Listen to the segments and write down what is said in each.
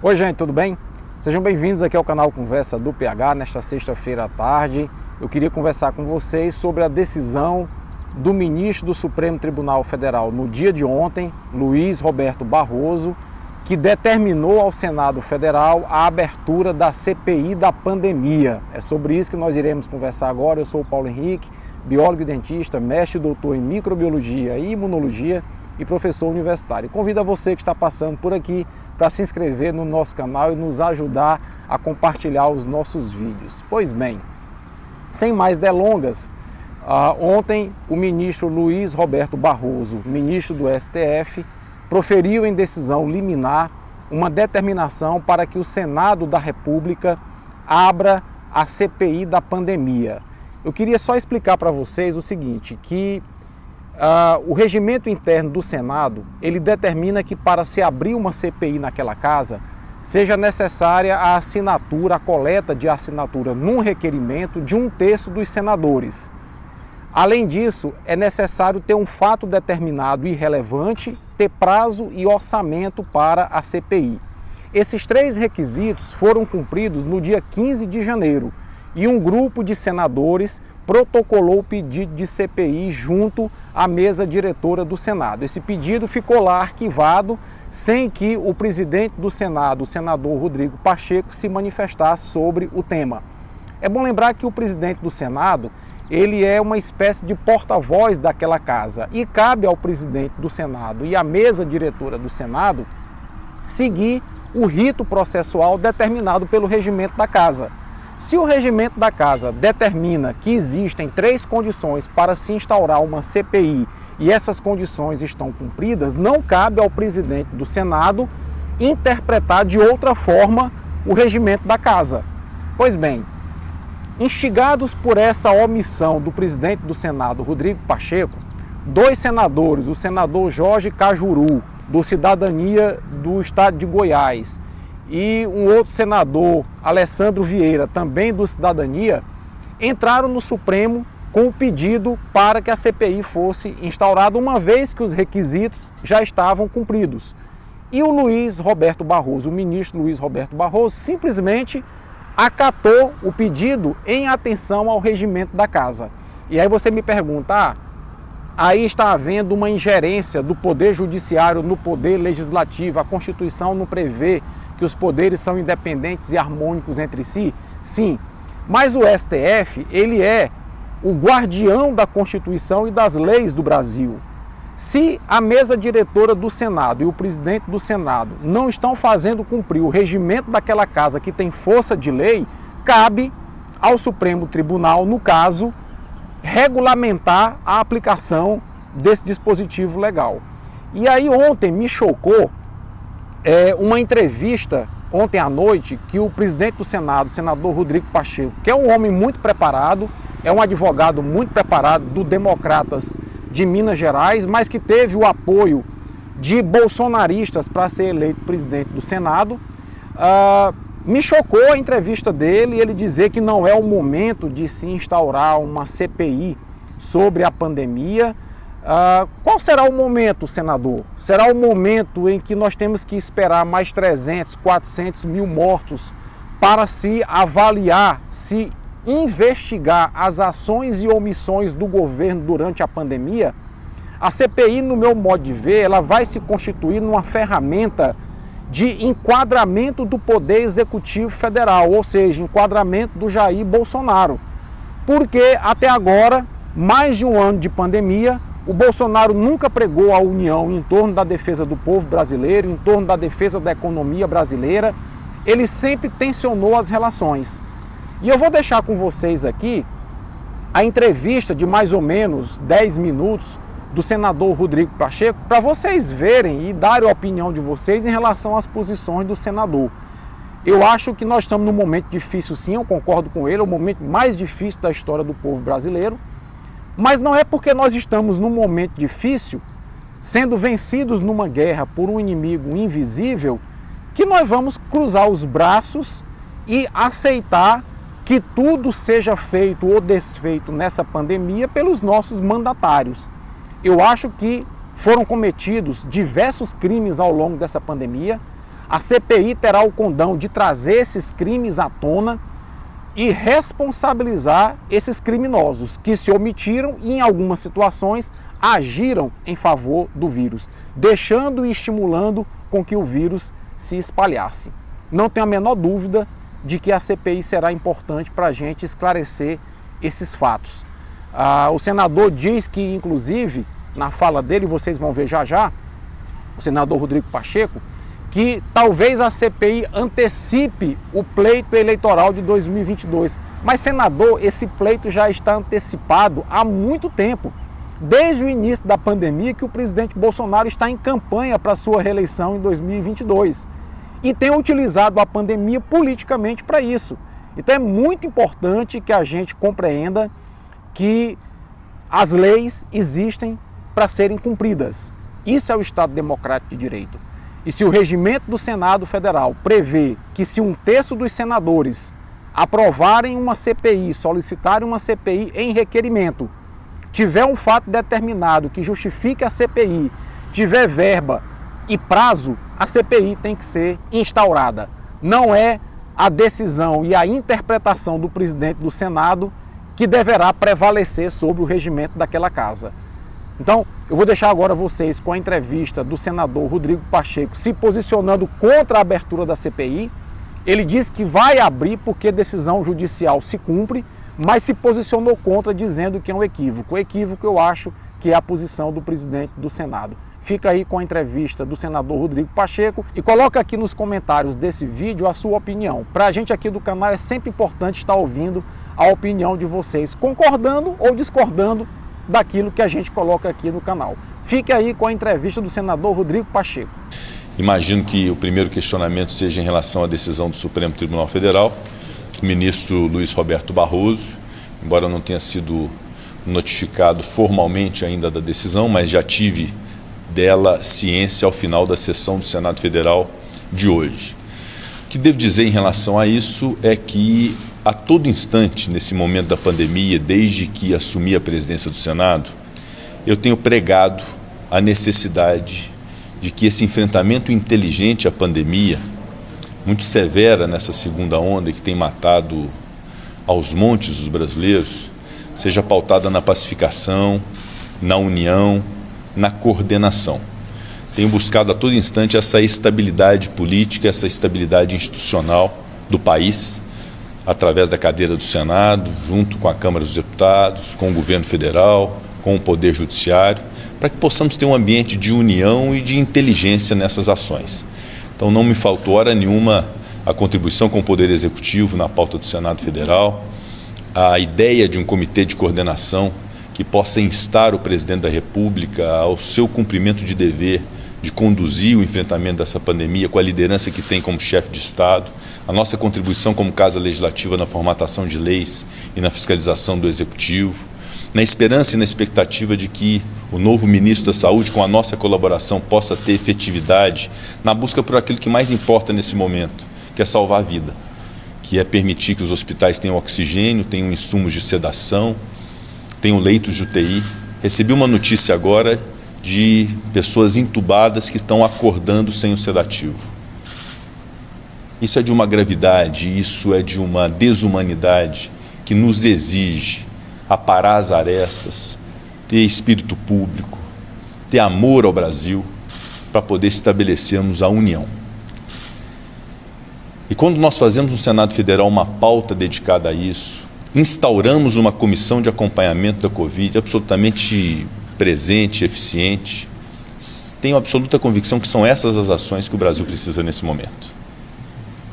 Oi gente, tudo bem? Sejam bem-vindos aqui ao canal Conversa do PH. Nesta sexta-feira à tarde eu queria conversar com vocês sobre a decisão do ministro do Supremo Tribunal Federal no dia de ontem, Luiz Roberto Barroso, que determinou ao Senado Federal a abertura da CPI da pandemia. É sobre isso que nós iremos conversar agora. Eu sou o Paulo Henrique, biólogo e dentista, mestre e doutor em microbiologia e imunologia e professor universitário. Convido a você que está passando por aqui para se inscrever no nosso canal e nos ajudar a compartilhar os nossos vídeos. Pois bem, sem mais delongas, ontem o ministro Luiz Roberto Barroso, ministro do STF, proferiu em decisão liminar uma determinação para que o Senado da República abra a CPI da pandemia. Eu queria só explicar para vocês o seguinte, que o regimento interno do Senado, ele determina que para se abrir uma CPI naquela casa, seja necessária a assinatura, a coleta de assinatura num requerimento de 1/3 dos senadores. Além disso, é necessário ter um fato determinado e relevante, ter prazo e orçamento para a CPI. Esses 3 requisitos foram cumpridos no dia 15 de janeiro e um grupo de senadores protocolou o pedido de CPI junto à mesa diretora do Senado. Esse pedido ficou lá arquivado sem que o presidente do Senado, o senador Rodrigo Pacheco, se manifestasse sobre o tema. É bom lembrar que o presidente do Senado, ele é uma espécie de porta-voz daquela casa e cabe ao presidente do Senado e à mesa diretora do Senado seguir o rito processual determinado pelo regimento da casa. Se o regimento da casa determina que existem 3 condições para se instaurar uma CPI e essas condições estão cumpridas, não cabe ao presidente do Senado interpretar de outra forma o regimento da casa. Pois bem, instigados por essa omissão do presidente do Senado, Rodrigo Pacheco, 2 senadores, o senador Jorge Cajuru, do Cidadania do Estado de Goiás, e um outro senador, Alessandro Vieira, também do Cidadania, entraram no Supremo com o pedido para que a CPI fosse instaurada, uma vez que os requisitos já estavam cumpridos. E o Luiz Roberto Barroso, o ministro Luiz Roberto Barroso, simplesmente acatou o pedido em atenção ao regimento da casa. E aí você me pergunta, aí está havendo uma ingerência do Poder Judiciário no Poder Legislativo, a Constituição não prevê que os poderes são independentes e harmônicos entre si? Sim, mas o STF, ele é o guardião da Constituição e das leis do Brasil. Se a mesa diretora do Senado e o presidente do Senado não estão fazendo cumprir o regimento daquela casa que tem força de lei, cabe ao Supremo Tribunal, no caso, regulamentar a aplicação desse dispositivo legal. E aí ontem me chocou uma entrevista, ontem à noite, que o presidente do Senado, o senador Rodrigo Pacheco, que é um homem muito preparado, é um advogado muito preparado do Democratas de Minas Gerais, mas que teve o apoio de bolsonaristas para ser eleito presidente do Senado, me chocou a entrevista dele, ele dizer que não é o momento de se instaurar uma CPI sobre a pandemia. Qual será o momento, senador? Será o momento em que nós temos que esperar mais 300, 400 mil mortos para se avaliar, se investigar as ações e omissões do governo durante a pandemia? A CPI, no meu modo de ver, ela vai se constituir numa ferramenta de enquadramento do Poder Executivo Federal, ou seja, enquadramento do Jair Bolsonaro. Porque até agora, mais de um ano de pandemia, o Bolsonaro nunca pregou a união em torno da defesa do povo brasileiro, em torno da defesa da economia brasileira. Ele sempre tensionou as relações. E eu vou deixar com vocês aqui a entrevista de mais ou menos 10 minutos do senador Rodrigo Pacheco, para vocês verem e darem a opinião de vocês em relação às posições do senador. Eu acho que nós estamos num momento difícil, sim, eu concordo com ele, é o momento mais difícil da história do povo brasileiro. Mas não é porque nós estamos num momento difícil, sendo vencidos numa guerra por um inimigo invisível, que nós vamos cruzar os braços e aceitar que tudo seja feito ou desfeito nessa pandemia pelos nossos mandatários. Eu acho que foram cometidos diversos crimes ao longo dessa pandemia. a CPI terá o condão de trazer esses crimes à tona e responsabilizar esses criminosos que se omitiram e, em algumas situações, agiram em favor do vírus, deixando e estimulando com que o vírus se espalhasse. Não tenho a menor dúvida de que a CPI será importante para a gente esclarecer esses fatos. O senador diz que, inclusive, na fala dele, vocês vão ver já já, o senador Rodrigo Pacheco, que talvez a CPI antecipe o pleito eleitoral de 2022. Mas, senador, esse pleito já está antecipado há muito tempo. Desde o início da pandemia que o presidente Bolsonaro está em campanha para sua reeleição em 2022. E tem utilizado a pandemia politicamente para isso. Então é muito importante que a gente compreenda que as leis existem para serem cumpridas. Isso é o Estado Democrático de Direito. E se o regimento do Senado Federal prevê que se 1/3 dos senadores aprovarem uma CPI, solicitarem uma CPI em requerimento, tiver um fato determinado que justifique a CPI, tiver verba e prazo, a CPI tem que ser instaurada. Não é a decisão e a interpretação do presidente do Senado que deverá prevalecer sobre o regimento daquela casa. Então, eu vou deixar agora vocês com a entrevista do senador Rodrigo Pacheco se posicionando contra a abertura da CPI. Ele disse que vai abrir porque decisão judicial se cumpre, mas se posicionou contra, dizendo que é um equívoco. O equívoco, eu acho, que é a posição do presidente do Senado. Fica aí com a entrevista do senador Rodrigo Pacheco e coloca aqui nos comentários desse vídeo a sua opinião. Para a gente aqui do canal é sempre importante estar ouvindo a opinião de vocês, concordando ou discordando daquilo que a gente coloca aqui no canal. Fique aí com a entrevista do senador Rodrigo Pacheco. Imagino que o primeiro questionamento seja em relação à decisão do Supremo Tribunal Federal. O ministro Luiz Roberto Barroso, embora não tenha sido notificado formalmente ainda da decisão, mas já tive dela ciência ao final da sessão do Senado Federal de hoje. O que devo dizer em relação a isso é que a todo instante, nesse momento da pandemia, desde que assumi a presidência do Senado, eu tenho pregado a necessidade de que esse enfrentamento inteligente à pandemia, muito severa nessa segunda onda que tem matado aos montes os brasileiros, seja pautada na pacificação, na união, na coordenação. Tenho buscado a todo instante essa estabilidade política, essa estabilidade institucional do país, através da cadeira do Senado, junto com a Câmara dos Deputados, com o governo federal, com o Poder Judiciário, para que possamos ter um ambiente de união e de inteligência nessas ações. Então não me faltou hora nenhuma a contribuição com o Poder Executivo na pauta do Senado Federal, a ideia de um comitê de coordenação que possa instar o presidente da República ao seu cumprimento de dever de conduzir o enfrentamento dessa pandemia com a liderança que tem como chefe de Estado, a nossa contribuição como Casa Legislativa na formatação de leis e na fiscalização do Executivo, na esperança e na expectativa de que o novo ministro da Saúde, com a nossa colaboração, possa ter efetividade na busca por aquilo que mais importa nesse momento, que é salvar a vida, que é permitir que os hospitais tenham oxigênio, tenham insumos de sedação, tenham leitos de UTI. Recebi uma notícia agora de pessoas entubadas que estão acordando sem o sedativo. Isso é de uma gravidade, isso é de uma desumanidade que nos exige aparar as arestas, ter espírito público, ter amor ao Brasil, para poder estabelecermos a união. E quando nós fazemos no Senado Federal uma pauta dedicada a isso, instauramos uma comissão de acompanhamento da Covid absolutamente presente, eficiente, tenho absoluta convicção que são essas as ações que o Brasil precisa nesse momento.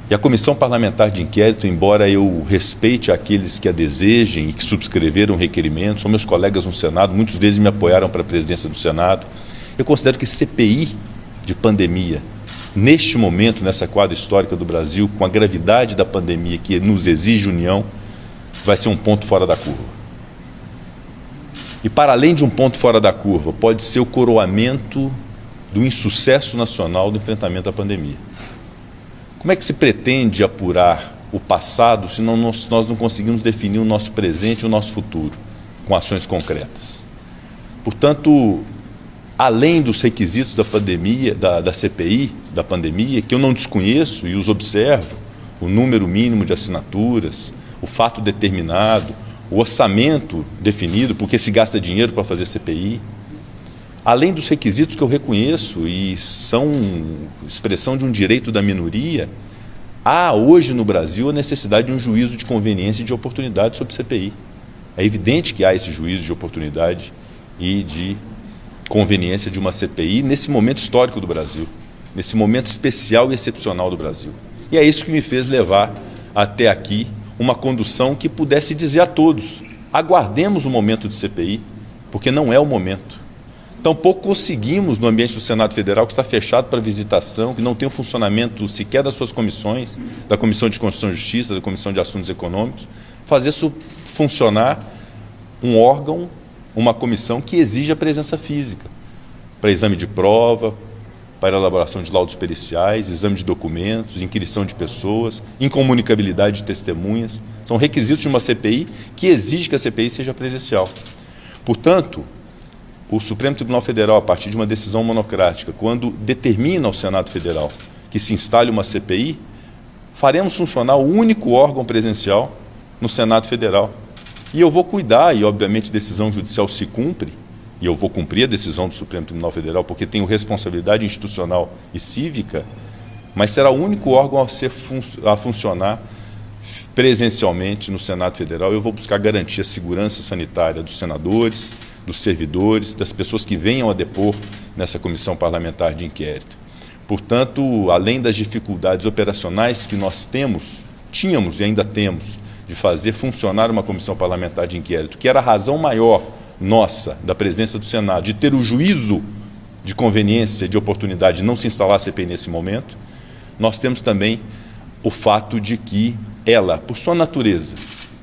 E a Comissão Parlamentar de Inquérito, embora eu respeite aqueles que a desejem e que subscreveram o requerimento, são meus colegas no Senado, muitos deles me apoiaram para a presidência do Senado, eu considero que CPI de pandemia, neste momento, nessa quadra histórica do Brasil, com a gravidade da pandemia que nos exige união, vai ser um ponto fora da curva. E para além de um ponto fora da curva, pode ser o coroamento do insucesso nacional do enfrentamento à pandemia. Como é que se pretende apurar o passado se nós não conseguimos definir o nosso presente e o nosso futuro com ações concretas? Portanto, além dos requisitos da pandemia, da CPI da pandemia, que eu não desconheço e os observo, o número mínimo de assinaturas, o fato determinado, o orçamento definido, porque se gasta dinheiro para fazer CPI, além dos requisitos que eu reconheço e são expressão de um direito da minoria, há hoje no Brasil a necessidade de um juízo de conveniência e de oportunidade sobre CPI. É evidente que há esse juízo de oportunidade e de conveniência de uma CPI nesse momento histórico do Brasil, nesse momento especial e excepcional do Brasil. E é isso que me fez levar até aqui uma condução que pudesse dizer a todos: aguardemos o momento de CPI, porque não é o momento. Tampouco conseguimos, no ambiente do Senado Federal, que está fechado para visitação, que não tem o funcionamento sequer das suas comissões, da Comissão de Constituição e Justiça, da Comissão de Assuntos Econômicos, fazer isso funcionar um órgão, uma comissão que exige a presença física, para exame de prova, para elaboração de laudos periciais, exame de documentos, inquirição de pessoas, incomunicabilidade de testemunhas. São requisitos de uma CPI que exige que a CPI seja presencial. Portanto, o Supremo Tribunal Federal, a partir de uma decisão monocrática, quando determina ao Senado Federal que se instale uma CPI, faremos funcionar o único órgão presencial no Senado Federal. E eu vou cuidar, e obviamente a decisão judicial se cumpre, e eu vou cumprir a decisão do Supremo Tribunal Federal porque tenho responsabilidade institucional e cívica, mas será o único órgão a funcionar presencialmente no Senado Federal. Eu vou buscar garantir a segurança sanitária dos senadores, dos servidores, das pessoas que venham a depor nessa comissão parlamentar de inquérito. Portanto, além das dificuldades operacionais que nós tínhamos e ainda temos de fazer funcionar uma comissão parlamentar de inquérito, que era a razão maior nossa, da presidência do Senado, de ter o juízo de conveniência, de oportunidade de não se instalar a CPI nesse momento, nós temos também o fato de que ela, por sua natureza,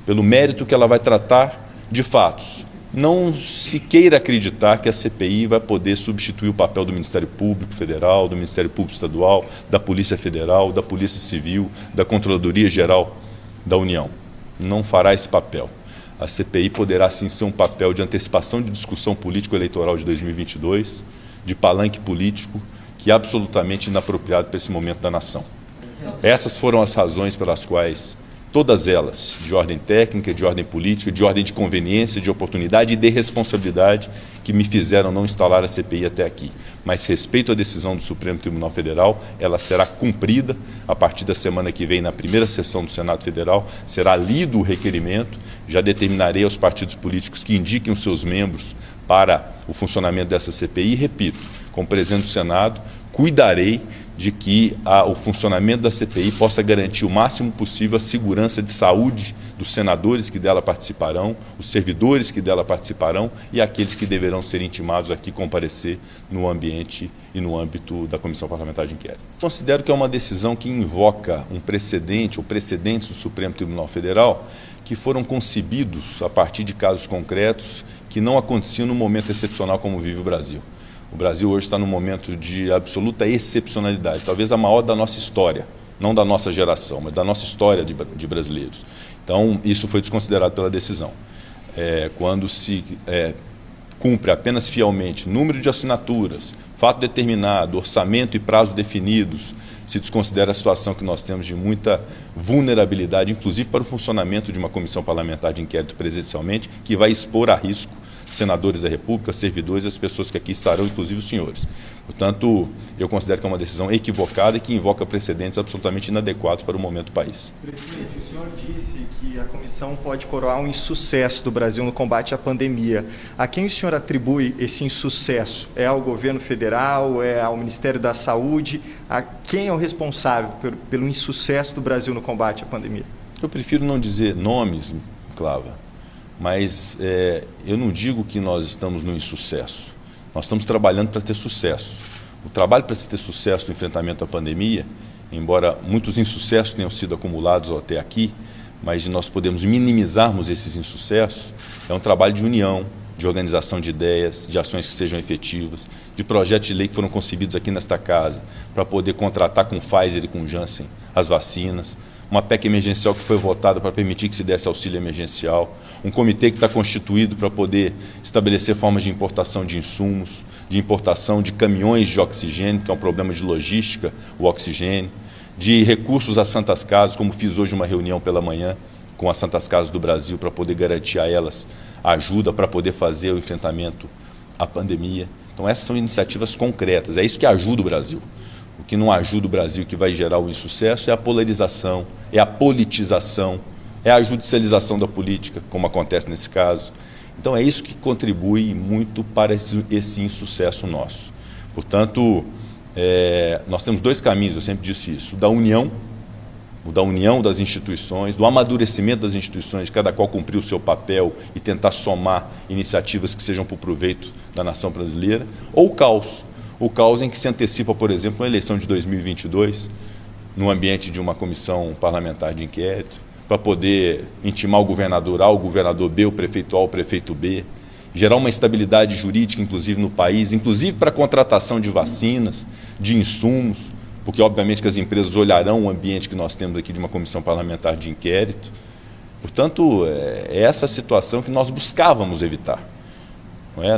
pelo mérito que ela vai tratar de fatos, não se queira acreditar que a CPI vai poder substituir o papel do Ministério Público Federal, do Ministério Público Estadual, da Polícia Federal, da Polícia Civil, da Controladoria Geral da União. Não fará esse papel. A CPI poderá sim ser um papel de antecipação de discussão político-eleitoral de 2022, de palanque político, que é absolutamente inapropriado para esse momento da nação. Essas foram as razões pelas quais, todas elas, de ordem técnica, de ordem política, de ordem de conveniência, de oportunidade e de responsabilidade, que me fizeram não instalar a CPI até aqui. Mas respeito à decisão do Supremo Tribunal Federal, ela será cumprida a partir da semana que vem, na primeira sessão do Senado Federal, será lido o requerimento, já determinarei aos partidos políticos que indiquem os seus membros para o funcionamento dessa CPI e, repito, como presidente do Senado, cuidarei de que o funcionamento da CPI possa garantir o máximo possível a segurança de saúde dos senadores que dela participarão, os servidores que dela participarão e aqueles que deverão ser intimados aqui comparecer no ambiente e no âmbito da Comissão Parlamentar de Inquérito. Considero que é uma decisão que invoca um precedente ou precedentes do Supremo Tribunal Federal que foram concebidos a partir de casos concretos que não aconteciam num momento excepcional como vive o Brasil. O Brasil hoje está num momento de absoluta excepcionalidade, talvez a maior da nossa história, não da nossa geração, mas da nossa história de brasileiros. Então, isso foi desconsiderado pela decisão. Quando se cumpre apenas fielmente número de assinaturas, fato determinado, orçamento e prazo definidos, se desconsidera a situação que nós temos de muita vulnerabilidade, inclusive para o funcionamento de uma comissão parlamentar de inquérito presencialmente, que vai expor a risco senadores da República, servidores, as pessoas que aqui estarão, inclusive os senhores. Portanto, eu considero que é uma decisão equivocada e que invoca precedentes absolutamente inadequados para o momento do país. Presidente, o senhor disse que a comissão pode coroar um insucesso do Brasil no combate à pandemia. A quem o senhor atribui esse insucesso? É ao governo federal? É ao Ministério da Saúde? A quem é o responsável pelo insucesso do Brasil no combate à pandemia? Eu prefiro não dizer nomes, Clava. Mas eu não digo que nós estamos no insucesso. Nós estamos trabalhando para ter sucesso. O trabalho para se ter sucesso no enfrentamento à pandemia, embora muitos insucessos tenham sido acumulados até aqui, mas nós podemos minimizarmos esses insucessos, é um trabalho de união, de organização de ideias, de ações que sejam efetivas, de projetos de lei que foram concebidos aqui nesta casa para poder contratar com Pfizer e com Janssen as vacinas, uma PEC emergencial que foi votada para permitir que se desse auxílio emergencial, um comitê que está constituído para poder estabelecer formas de importação de insumos, de importação de caminhões de oxigênio, que é um problema de logística, o oxigênio, de recursos às Santas Casas, como fiz hoje uma reunião pela manhã com as Santas Casas do Brasil para poder garantir a elas ajuda para poder fazer o enfrentamento à pandemia. Então essas são iniciativas concretas, é isso que ajuda o Brasil. O que não ajuda o Brasil, que vai gerar o insucesso, é a polarização, é a politização, é a judicialização da política, como acontece nesse caso. Então é isso que contribui muito para esse insucesso nosso. Portanto, nós temos dois caminhos, eu sempre disse isso, o da união das instituições, do amadurecimento das instituições, de cada qual cumprir o seu papel e tentar somar iniciativas que sejam para o proveito da nação brasileira, ou o caos em que se antecipa, por exemplo, uma eleição de 2022, no ambiente de uma comissão parlamentar de inquérito, para poder intimar o governador A, o governador B, o prefeito A, o prefeito B, gerar uma estabilidade jurídica, inclusive no país, inclusive para a contratação de vacinas, de insumos, porque obviamente que as empresas olharão o ambiente que nós temos aqui de uma comissão parlamentar de inquérito. Portanto, é essa situação que nós buscávamos evitar.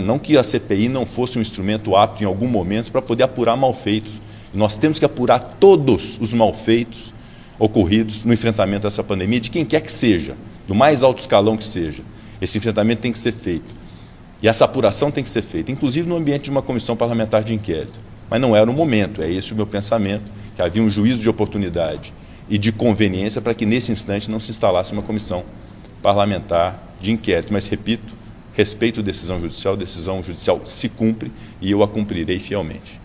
Não que a CPI não fosse um instrumento apto em algum momento para poder apurar malfeitos. E nós temos que apurar todos os malfeitos ocorridos no enfrentamento a essa pandemia, de quem quer que seja, do mais alto escalão que seja. Esse enfrentamento tem que ser feito. E essa apuração tem que ser feita, inclusive no ambiente de uma comissão parlamentar de inquérito. Mas não era o momento, é esse o meu pensamento, que havia um juízo de oportunidade e de conveniência para que nesse instante não se instalasse uma comissão parlamentar de inquérito. Mas, repito, respeito a decisão judicial se cumpre e eu a cumprirei fielmente.